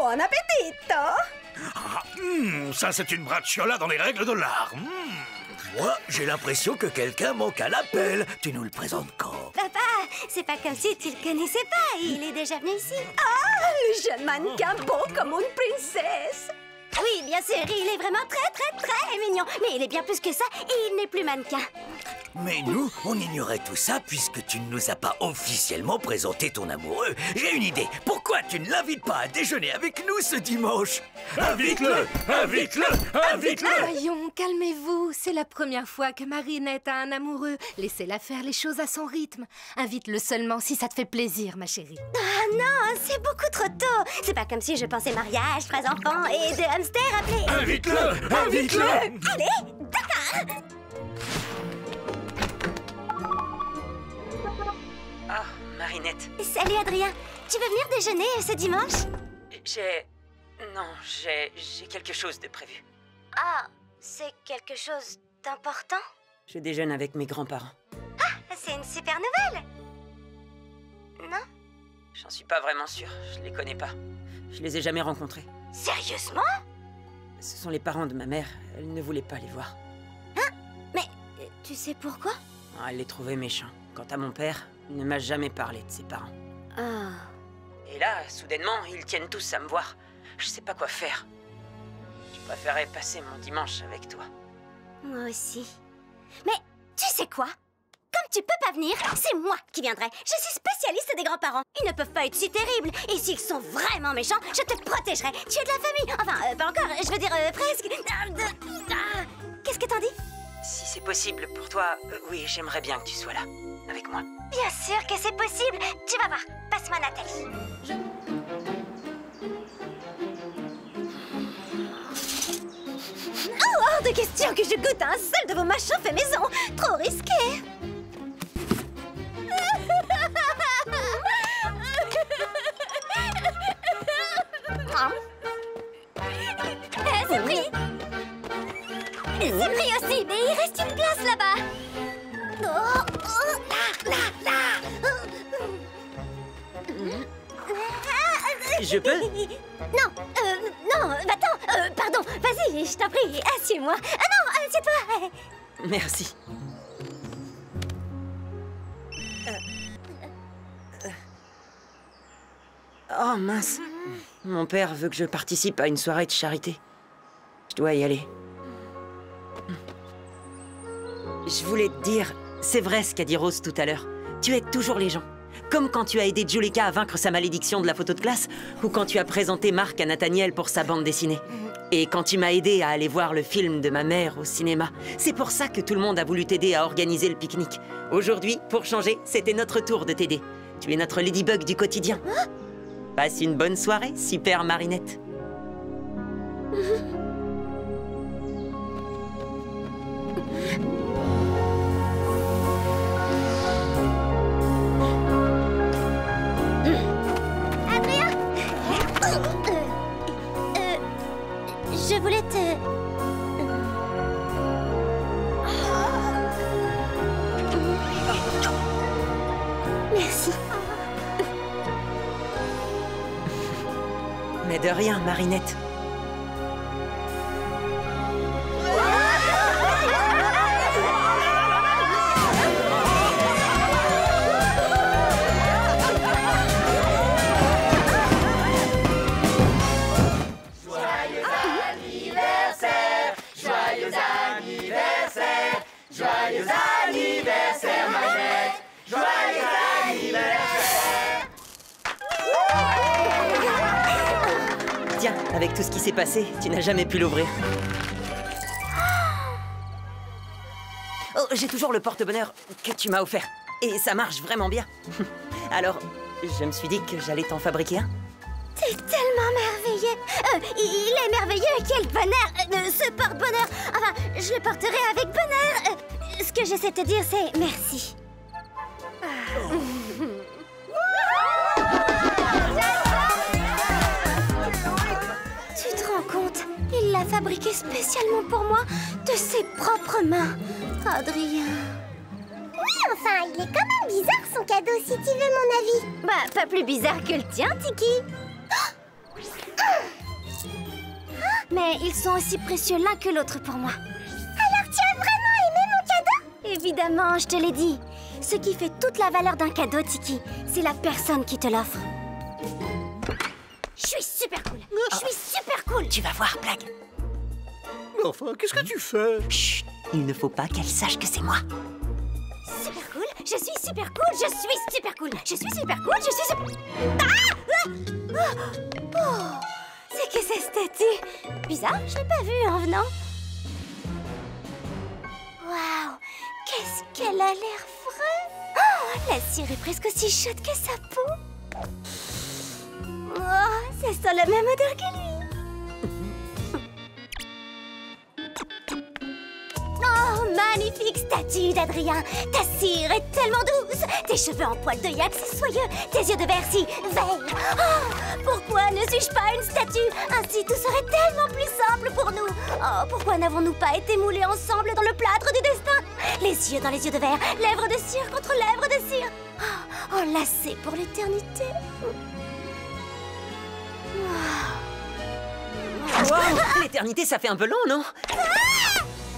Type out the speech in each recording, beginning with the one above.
Buon appetito! Ça, c'est une bracciola dans les règles de l'art. Moi, j'ai l'impression que quelqu'un manque à l'appel. Tu nous le présentes quand? Papa, c'est pas comme si tu le connaissais pas. Il est déjà venu ici. Ah, le jeune mannequin beau comme une princesse! Oui, bien sûr, il est vraiment très mignon. Mais il est bien plus que ça, et il n'est plus mannequin. Mais nous, on ignorait tout ça puisque tu ne nous as pas officiellement présenté ton amoureux. J'ai une idée. Pourquoi tu ne l'invites pas à déjeuner avec nous ce dimanche? Invite-le! Invite-le! Invite-le! Voyons, calmez-vous. C'est la première fois que Marinette a un amoureux. Laissez-la faire les choses à son rythme. Invite-le seulement si ça te fait plaisir, ma chérie. Ah non, c'est beaucoup trop tôt. C'est pas comme si je pensais mariage, 3 enfants et 2 hamsters appelés... Invite-le! Invite-le! Allez, d'accord. Ah, Marinette. Salut Adrien, tu veux venir déjeuner ce dimanche? Non, j'ai quelque chose de prévu. Ah, c'est quelque chose d'important? Je déjeune avec mes grands-parents. Ah, c'est une super nouvelle! Non? J'en suis pas vraiment sûre, je les connais pas. Je les ai jamais rencontrés. Sérieusement? Ce sont les parents de ma mère, elle ne voulait pas les voir. Hein? Mais tu sais pourquoi? Ah, elle les trouvait méchants. Quant à mon père, il ne m'a jamais parlé de ses parents. Ah... Et là, soudainement, ils tiennent tous à me voir. Je sais pas quoi faire. Je préférerais passer mon dimanche avec toi. Moi aussi. Mais tu sais quoi? Comme tu peux pas venir, c'est moi qui viendrai. Je suis spécialiste des grands-parents. Ils ne peuvent pas être si terribles. Et s'ils sont vraiment méchants, je te protégerai. Tu es de la famille. Enfin, pas encore. Je veux dire, presque. Qu'est-ce que t'en dis? Si c'est possible pour toi, oui, j'aimerais bien que tu sois là, avec moi. Bien sûr que c'est possible. Tu vas voir. Passe-moi Nathalie. Oh, hors de question que je goûte à un seul de vos machins fait maison. Trop risqué. C'est pris. C'est pris aussi, mais il reste une place là-bas. Je peux? Non, attends, pardon, vas-y, je t'en prie, assieds-moi. Ah non, assieds-toi. Merci. Oh mince. Mon père veut que je participe à une soirée de charité. Je dois y aller. Je voulais te dire, c'est vrai ce qu'a dit Rose tout à l'heure. Tu aides toujours les gens. Comme quand tu as aidé Juleka à vaincre sa malédiction de la photo de classe, ou quand tu as présenté Marc à Nathaniel pour sa bande dessinée. Et quand tu m'as aidé à aller voir le film de ma mère au cinéma. C'est pour ça que tout le monde a voulu t'aider à organiser le pique-nique. Aujourd'hui, pour changer, c'était notre tour de t'aider. Tu es notre ladybug du quotidien. Passe une bonne soirée, super Marinette. Adrien, je voulais te... Merci. Mais de rien, Marinette. Tiens, avec tout ce qui s'est passé, tu n'as jamais pu l'ouvrir. Oh, j'ai toujours le porte-bonheur que tu m'as offert. Et ça marche vraiment bien. Alors, je me suis dit que j'allais t'en fabriquer un. T'es tellement merveilleux. Il est merveilleux, quel bonheur. Ce porte-bonheur. Enfin, je le porterai avec bonheur. Ce que j'essaie de te dire, c'est merci. Tu te rends compte? Il l'a fabriqué spécialement pour moi, de ses propres mains. Adrien. Oui, enfin, il est quand même bizarre son cadeau, si tu veux mon avis. Bah, pas plus bizarre que le tien, Tiki. mais ils sont aussi précieux l'un que l'autre pour moi. Alors tu as vraiment aimé mon cadeau? Évidemment, je te l'ai dit. Ce qui fait toute la valeur d'un cadeau, Tiki, c'est la personne qui te l'offre. Je suis super cool. Je suis super cool. Tu vas voir, Blague. Mais enfin, qu'est-ce que tu fais? Chut, il ne faut pas qu'elle sache que c'est moi. Super cool. Je suis super cool. Je suis super cool. Je suis super cool. Je suis super... Oh, c'est que cette statue? Bizarre, je l'ai pas vue en venant. Waouh, qu'est-ce qu'elle a l'air fraîche. Oh, la cire est presque aussi chaude que sa peau. Oh, ça sent la même odeur que lui. Oh, magnifique statue d'Adrien. Ta cire est tellement douce. Tes cheveux en poil de yak, c'est soyeux. Tes yeux de verre si verts. Oh, pourquoi ne suis-je pas une statue? Ainsi, tout serait tellement plus simple pour nous. Oh, pourquoi n'avons-nous pas été moulés ensemble dans le plâtre du destin? Les yeux dans les yeux de verre, lèvres de cire contre lèvres de cire. Oh, enlacés pour l'éternité. Wow, l'éternité, ça fait un peu long, non?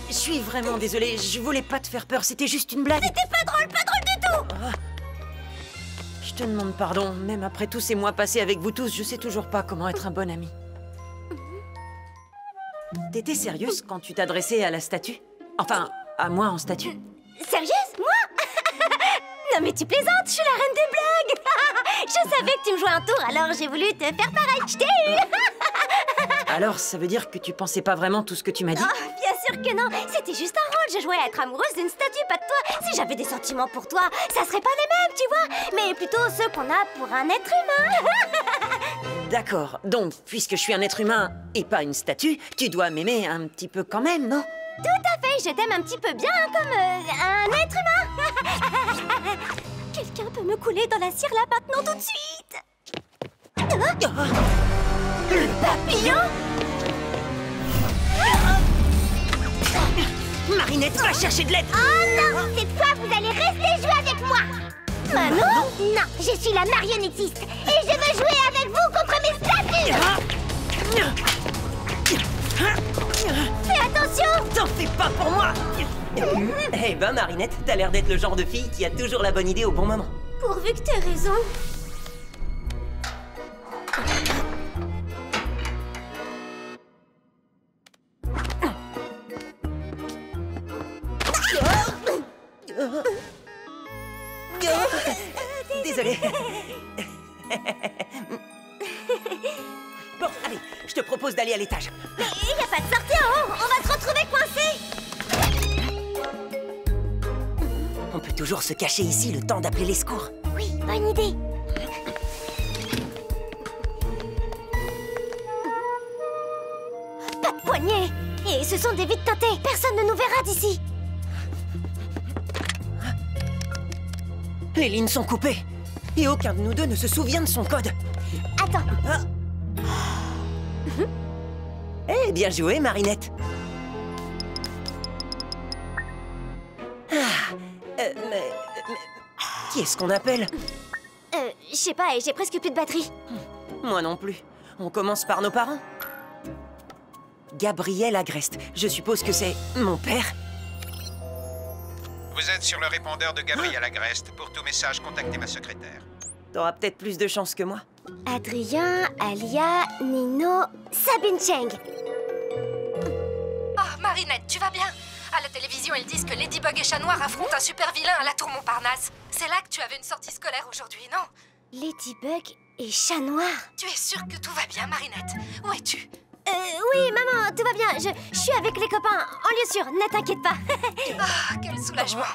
Je suis vraiment désolée, je voulais pas te faire peur, c'était juste une blague. C'était pas drôle du tout. Je te demande pardon, même après tous ces mois passés avec vous tous, je sais toujours pas comment être un bon ami. T'étais sérieuse quand tu t'adressais à la statue? Enfin, à moi en statue? Sérieuse, moi? Non mais tu plaisantes, je suis la reine des blagues. Je savais que tu me jouais un tour, alors j'ai voulu te faire pareil. Je t'ai eu. Alors, ça veut dire que tu pensais pas vraiment tout ce que tu m'as dit? Oh, bien sûr que non. C'était juste un rôle. Je jouais à être amoureuse d'une statue, pas de toi. Si j'avais des sentiments pour toi, ça serait pas les mêmes, tu vois. Mais plutôt ceux qu'on a pour un être humain. D'accord. Donc, puisque je suis un être humain et pas une statue, tu dois m'aimer un petit peu quand même, non? Tout à fait. Je t'aime un petit peu bien comme un être humain. Quelqu'un peut me couler dans la cire là maintenant tout de suite. Le papillon? Marinette, va chercher de l'aide! Oh non! Cette fois, vous allez rester jouer avec moi! Manon? Non, je suis la marionnettiste et je veux jouer avec vous contre mes statues! Fais attention! T'en fais pas pour moi! Eh ben, Marinette, t'as l'air d'être le genre de fille qui a toujours la bonne idée au bon moment. Pourvu que t'aies raison. Désolée. Bon, allez, je te propose d'aller à l'étage. Mais il n'y a pas de sortie en haut. On va se retrouver coincés. On peut toujours se cacher ici le temps d'appeler les secours. Oui, bonne idée. Pas de poignée. Et ce sont des vides teintées. Personne ne nous verra d'ici. Les lignes sont coupées. Et aucun de nous deux ne se souvient de son code. Attends. Eh, bien joué, Marinette. Mais qui est-ce qu'on appelle? Je sais pas, et j'ai presque plus de batterie. Moi non plus. On commence par nos parents. Gabriel Agreste. Je suppose que c'est mon père. Vous êtes sur le répondeur de Gabriel Agreste. Pour tout message, contactez ma secrétaire. T'auras peut-être plus de chance que moi. Adrien, Alia, Nino, Sabine Cheng. Oh, Marinette, tu vas bien? À la télévision, ils disent que Ladybug et Chat Noir affrontent un super vilain à la tour Montparnasse. C'est là que tu avais une sortie scolaire aujourd'hui, non? Ladybug et Chat Noir. Tu es sûre que tout va bien, Marinette? Où es-tu? Oui, maman, tout va bien. Je suis avec les copains, en lieu sûr, ne t'inquiète pas. Ah, quel soulagement.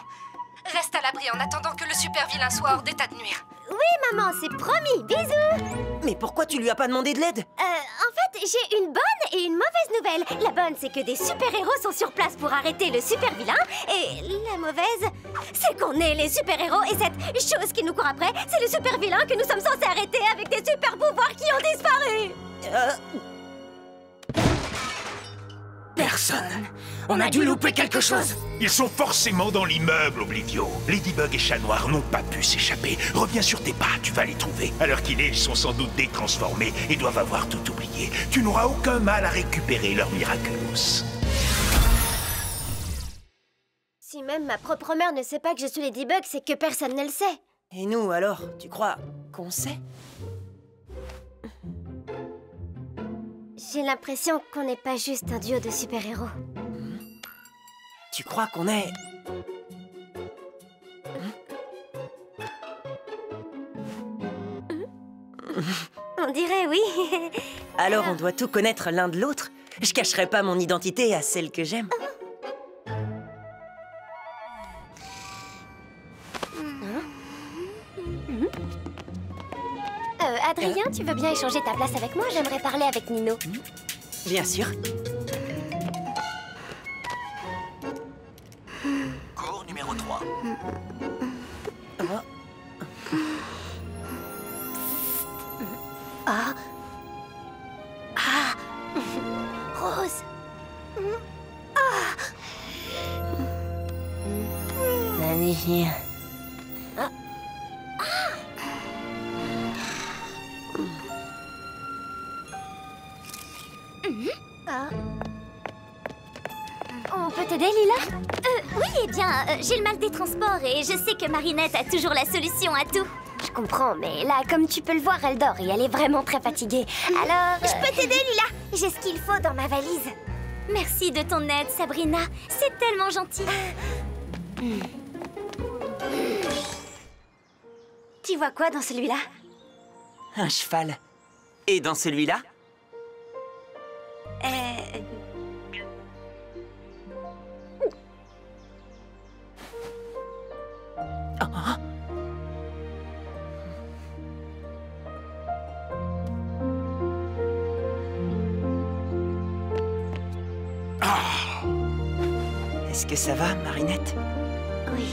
Reste à l'abri en attendant que le super vilain soit hors d'état de nuire. Oui, maman, c'est promis. Bisous. Mais pourquoi tu lui as pas demandé de l'aide? En fait, j'ai une bonne et une mauvaise nouvelle. La bonne, c'est que des super-héros sont sur place pour arrêter le super-vilain. Et la mauvaise, c'est qu'on est les super-héros. Et cette chose qui nous court après, c'est le super-vilain que nous sommes censés arrêter avec des super-pouvoirs qui ont disparu. personne. On a dû louper quelque chose. Ils sont forcément dans l'immeuble, Oblivio. Ladybug et Chat Noir n'ont pas pu s'échapper. Reviens sur tes pas, tu vas les trouver. À l'heure qu'il est, ils sont sans doute détransformés et doivent avoir tout oublié. Tu n'auras aucun mal à récupérer leur Miraculous. Si même ma propre mère ne sait pas que je suis Ladybug, c'est que personne ne le sait. Et nous, alors, tu crois qu'on sait? J'ai l'impression qu'on n'est pas juste un duo de super-héros. Tu crois qu'on est... On dirait oui. Alors on doit tout connaître l'un de l'autre? Je cacherai pas mon identité à celle que j'aime. Adrien, tu veux bien échanger ta place avec moi? J'aimerais parler avec Nino. Bien sûr. Cours numéro 3. Rose. Magnifique. On peut t'aider, Lila? Oui, eh bien, j'ai le mal des transports et je sais que Marinette a toujours la solution à tout. Je comprends, mais là, comme tu peux le voir, elle dort et elle est vraiment très fatiguée. Alors... Je peux t'aider, Lila? J'ai ce qu'il faut dans ma valise. Merci de ton aide, Sabrina. C'est tellement gentil. Tu vois quoi dans celui-là? Un cheval. Et dans celui-là? Est-ce que ça va, Marinette? Oui.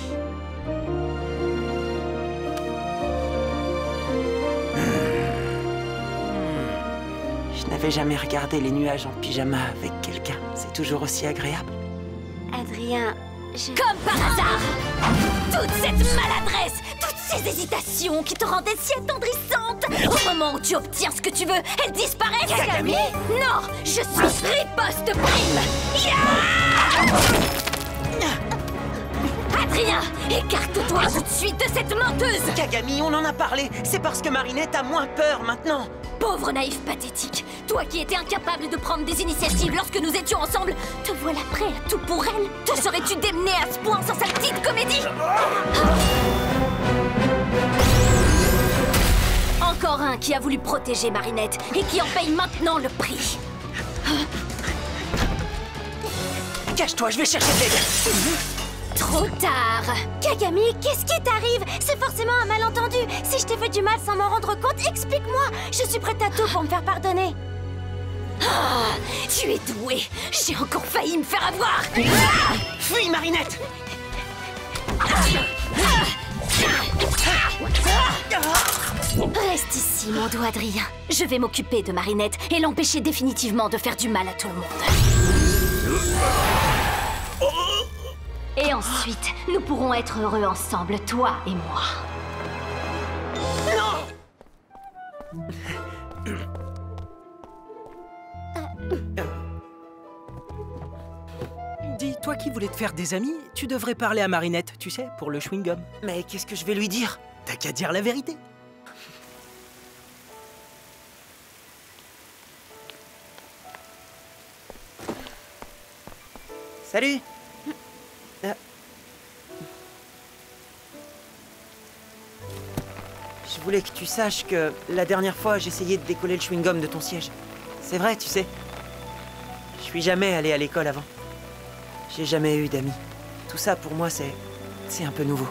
Je n'avais jamais regardé les nuages en pyjama avec quelqu'un. C'est toujours aussi agréable. Adrien, Comme par hasard! Toute cette maladresse, toutes ces hésitations qui te rendaient si attendrissante, au moment où tu obtiens ce que tu veux, elles disparaissent! Kagami? Non! Je suis Riposte Prime! Adrien, écarte-toi tout de suite de cette menteuse! Kagami, on en a parlé. C'est parce que Marinette a moins peur maintenant. Pauvre naïf pathétique, toi qui étais incapable de prendre des initiatives lorsque nous étions ensemble, te voilà prêt à tout pour elle? Te serais-tu démené à ce point sans sa petite comédie? Encore un qui a voulu protéger Marinette et qui en paye maintenant le prix. Cache-toi, je vais chercher de l'aide. Trop tard. Kagami, qu'est-ce qui t'arrive? C'est forcément un malentendu. Si je t'ai fait du mal sans m'en rendre compte, explique-moi. Je suis prête à tout pour me faire pardonner. Ah, tu es douée. J'ai encore failli me faire avoir. Fuis, Marinette. Reste ici, mon doux Adrien. Je vais m'occuper de Marinette et l'empêcher définitivement de faire du mal à tout le monde. Et ensuite, nous pourrons être heureux ensemble, toi et moi. Dis, toi qui voulais te faire des amis, tu devrais parler à Marinette, tu sais, pour le chewing-gum. Mais qu'est-ce que je vais lui dire? T'as qu'à dire la vérité. Salut. Je voulais que tu saches que la dernière fois, j'essayais de décoller le chewing-gum de ton siège. C'est vrai, tu sais. Je suis jamais allé à l'école avant. J'ai jamais eu d'amis. Tout ça, pour moi, c'est un peu nouveau.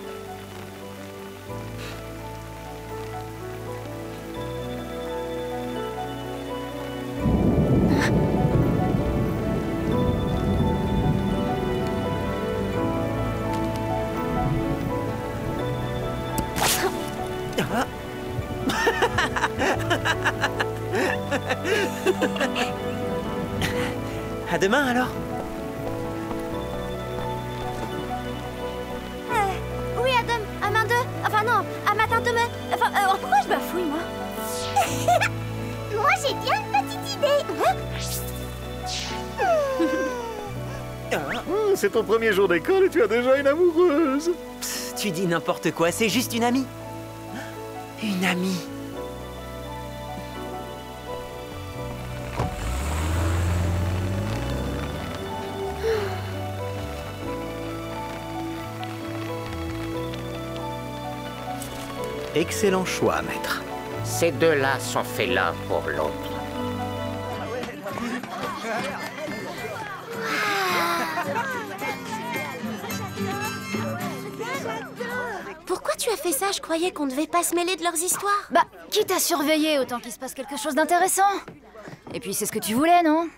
À demain, alors. J'ai bien une petite idée. C'est ton premier jour d'école et tu as déjà une amoureuse. Psst, tu dis n'importe quoi, c'est juste une amie. Une amie. Excellent choix, maître. Ces deux-là sont faits l'un pour l'autre. Pourquoi tu as fait ça? Je croyais qu'on ne devait pas se mêler de leurs histoires. Bah, quitte à surveiller, autant qu'il se passe quelque chose d'intéressant. Et puis c'est ce que tu voulais, non?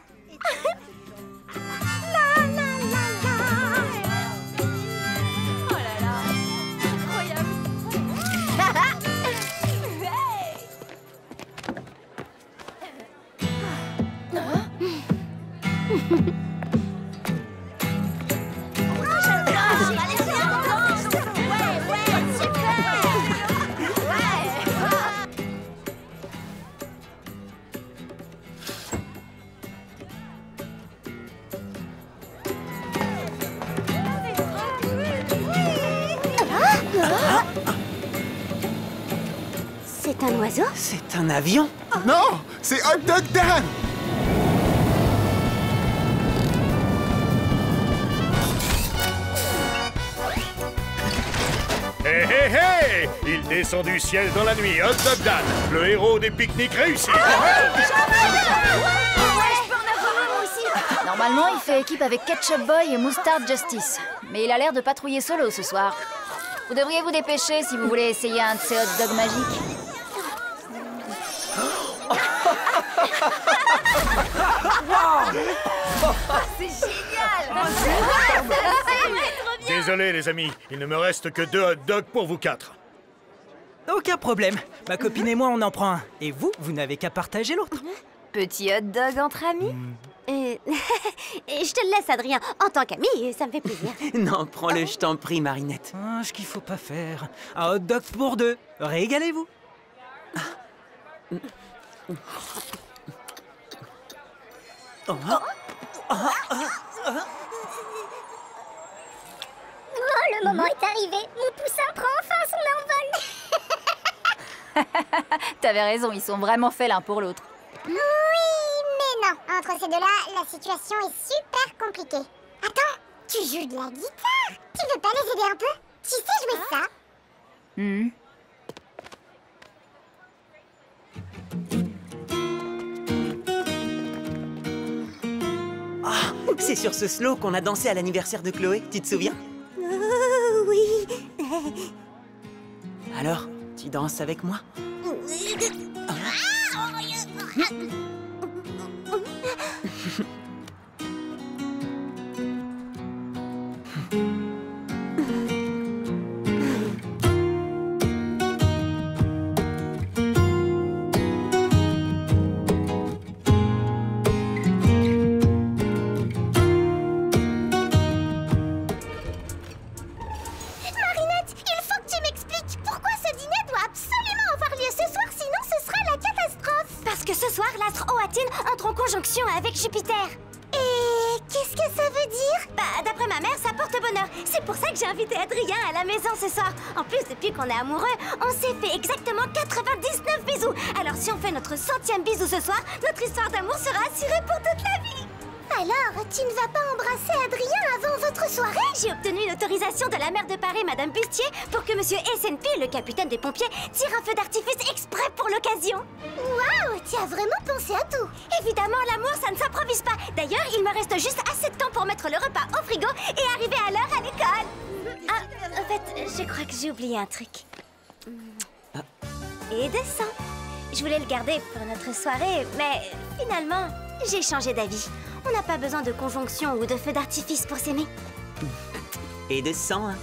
C'est un oiseau? C'est un avion? Non, c'est Hot Dog Dan. Hé hé hé! Il descend du ciel dans la nuit, Hot Dog Dan, le héros des pique-niques réussis. Normalement, il fait équipe avec Ketchup Boy et Mustard Justice. Mais il a l'air de patrouiller solo ce soir. Vous devriez vous dépêcher si vous voulez essayer un de ces hot dogs magiques. C'est génial! Désolé les amis, il ne me reste que 2 hot dogs pour vous 4. Aucun problème. Ma copine et moi, on en prend un. Et vous, vous n'avez qu'à partager l'autre. Petit hot dog entre amis? Et je te le laisse, Adrien. En tant qu'ami, ça me fait plaisir. Non, prends-le, je t'en prie, Marinette. Ah, ce qu'il faut pas faire. Un hot dog pour 2. Régalez-vous. Oh, le moment est arrivé. Mon poussin prend enfin son envol. T'avais raison, ils sont vraiment faits l'un pour l'autre. Oui, mais non. Entre ces deux-là, la situation est super compliquée. Attends, tu joues de la guitare? Tu veux pas les aider un peu? Tu sais jouer ça? Ah, c'est sur ce slow qu'on a dansé à l'anniversaire de Chloé, tu te souviens? Oui. Alors, tu danses avec moi? Entre en conjonction avec Jupiter. Et qu'est-ce que ça veut dire? Bah, d'après ma mère, ça porte bonheur. C'est pour ça que j'ai invité Adrien à la maison ce soir. En plus, depuis qu'on est amoureux, on s'est fait exactement 99 bisous. Alors si on fait notre 100e bisou ce soir, notre histoire d'amour sera assurée pour toute la vie. Alors, tu ne vas pas embrasser Adrien avant votre soirée? J'ai obtenu une autorisation de la maire de Paris, Madame Bustier, pour que Monsieur SNP, le capitaine des pompiers, tire un feu d'artifice exprès pour l'occasion. Waouh, tu as vraiment pensé à tout. Évidemment, l'amour, ça ne s'improvise pas. D'ailleurs, il me reste juste assez de temps pour mettre le repas au frigo et arriver à l'heure à l'école. Ah, en fait, je crois que j'ai oublié un truc. Et de sang. Je voulais le garder pour notre soirée, mais finalement, j'ai changé d'avis. On n'a pas besoin de conjonction ou de feu d'artifice pour s'aimer. Et de sang, hein.